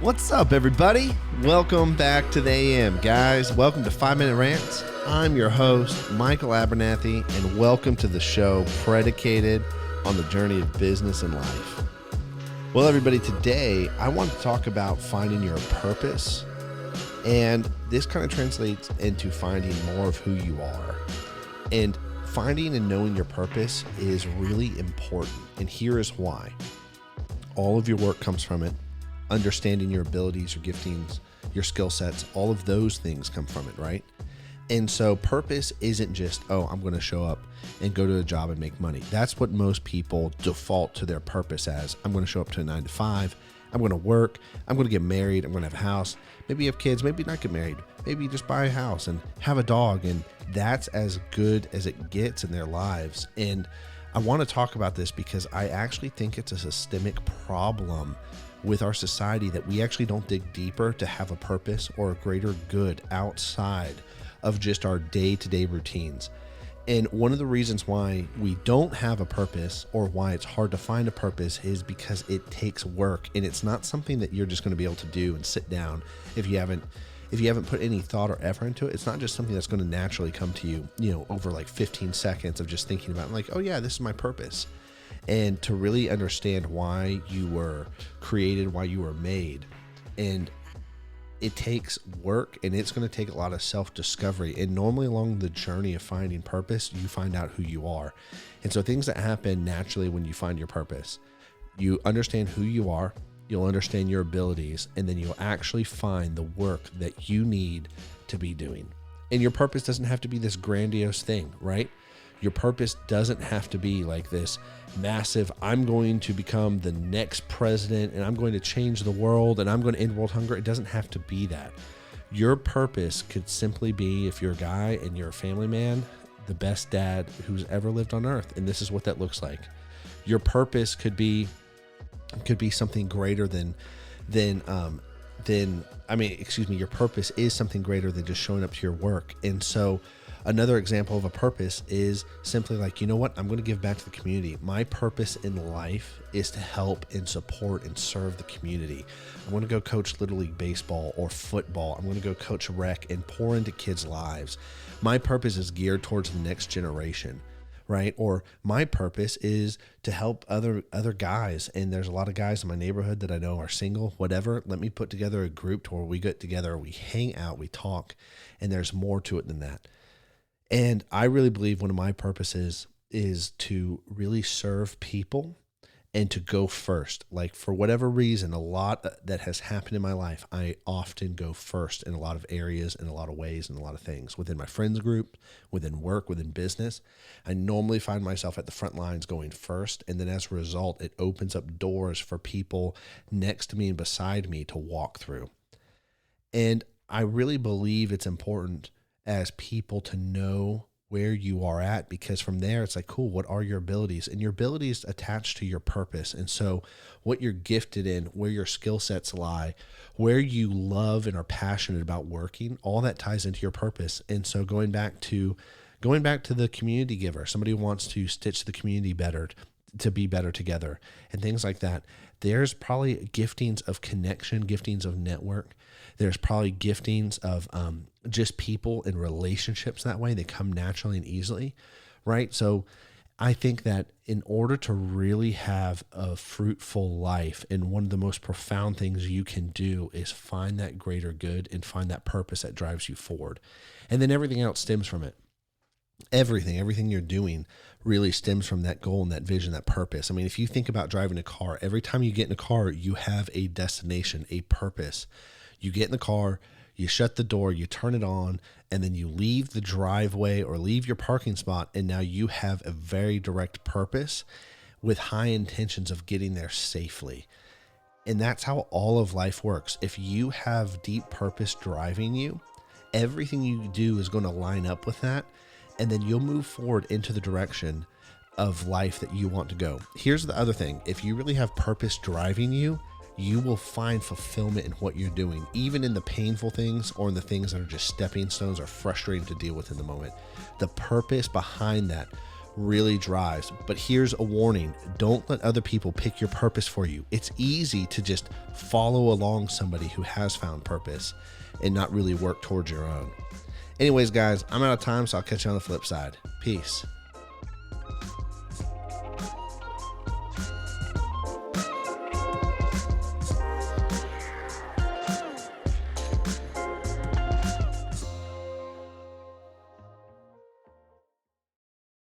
What's up, everybody? Welcome back to the AM, guys. Welcome to 5 Minute Rants. I'm your host, Michael Abernathy, and welcome to the show predicated on the journey of business and life. Well, everybody, today I want to talk about finding your purpose, and this kind of translates into finding more of who you are. And finding and knowing your purpose is really important, and here is why. All of your work comes from it. Understanding your abilities, your giftings, your skill sets, all of those things come from it, right? And so purpose isn't just, oh, I'm going to show up and go to a job and make money. That's what most people default to their purpose as. I'm going to show up to a 9 to 5. I'm going to work. I'm going to get married. I'm going to have a house. Maybe you have kids. Maybe not get married. Maybe you just buy a house and have a dog. And that's as good as it gets in their lives. And I want to talk about this because I actually think it's a systemic problem with our society that we actually don't dig deeper to have a purpose or a greater good outside of just our day-to-day routines. And one of the reasons why we don't have a purpose or why it's hard to find a purpose is because it takes work, and it's not something that you're just going to be able to do and sit down if you haven't put any thought or effort into it. It's not just something that's going to naturally come to you, over like 15 seconds of just thinking about it, like, oh yeah, this is my purpose. And to really understand why you were created, why you were made. And it takes work, and it's going to take a lot of self-discovery. And normally along the journey of finding purpose, you find out who you are. And so things that happen naturally when you find your purpose, you understand who you are, you'll understand your abilities, and then you'll actually find the work that you need to be doing. And your purpose doesn't have to be this grandiose thing, right? Your purpose doesn't have to be like this massive, I'm going to become the next president and I'm going to change the world and I'm going to end world hunger. It doesn't have to be that. Your purpose could simply be, if you're a guy and you're a family man, the best dad who's ever lived on earth. And this is what that looks like. Your purpose could be something greater your purpose is something greater than just showing up to your work. And so another example of a purpose is simply like, you know what? I'm going to give back to the community. My purpose in life is to help and support and serve the community. I want to go coach Little League baseball or football. I'm going to go coach rec and pour into kids' lives. My purpose is geared towards the next generation, right? Or my purpose is to help other guys. And there's a lot of guys in my neighborhood that I know are single, whatever. Let me put together a group to where we get together, we hang out, we talk, and there's more to it than that. And I really believe one of my purposes is to really serve people and to go first. Like, for whatever reason, a lot that has happened in my life, I often go first in a lot of areas, in a lot of ways, in a lot of things. Within my friends group, within work, within business, I normally find myself at the front lines going first. And then as a result, it opens up doors for people next to me and beside me to walk through. And I really believe it's important as people to know where you are at, because from there it's like, cool, what are your abilities? And your abilities attached to your purpose. And so what you're gifted in, where your skill sets lie, where you love and are passionate about working, all that ties into your purpose. And so going back to the community giver, somebody who wants to stitch the community better, to be better together and things like that. There's probably giftings of connection, giftings of network. There's probably giftings of just people and relationships that way. They come naturally and easily, right? So I think that in order to really have a fruitful life, and one of the most profound things you can do is find that greater good and find that purpose that drives you forward. And then everything else stems from it. Everything you're doing really stems from that goal and that vision, that purpose. I mean, if you think about driving a car, every time you get in a car, you have a destination, a purpose. You get in the car, you shut the door, you turn it on, and then you leave the driveway or leave your parking spot, and now you have a very direct purpose with high intentions of getting there safely. And that's how all of life works. If you have deep purpose driving you, everything you do is going to line up with that, and then you'll move forward into the direction of life that you want to go. Here's the other thing. If you really have purpose driving you, you will find fulfillment in what you're doing, even in the painful things or in the things that are just stepping stones or frustrating to deal with in the moment. The purpose behind that really drives. But here's a warning: don't let other people pick your purpose for you. It's easy to just follow along somebody who has found purpose and not really work towards your own. Anyways, guys, I'm out of time, so I'll catch you on the flip side. Peace.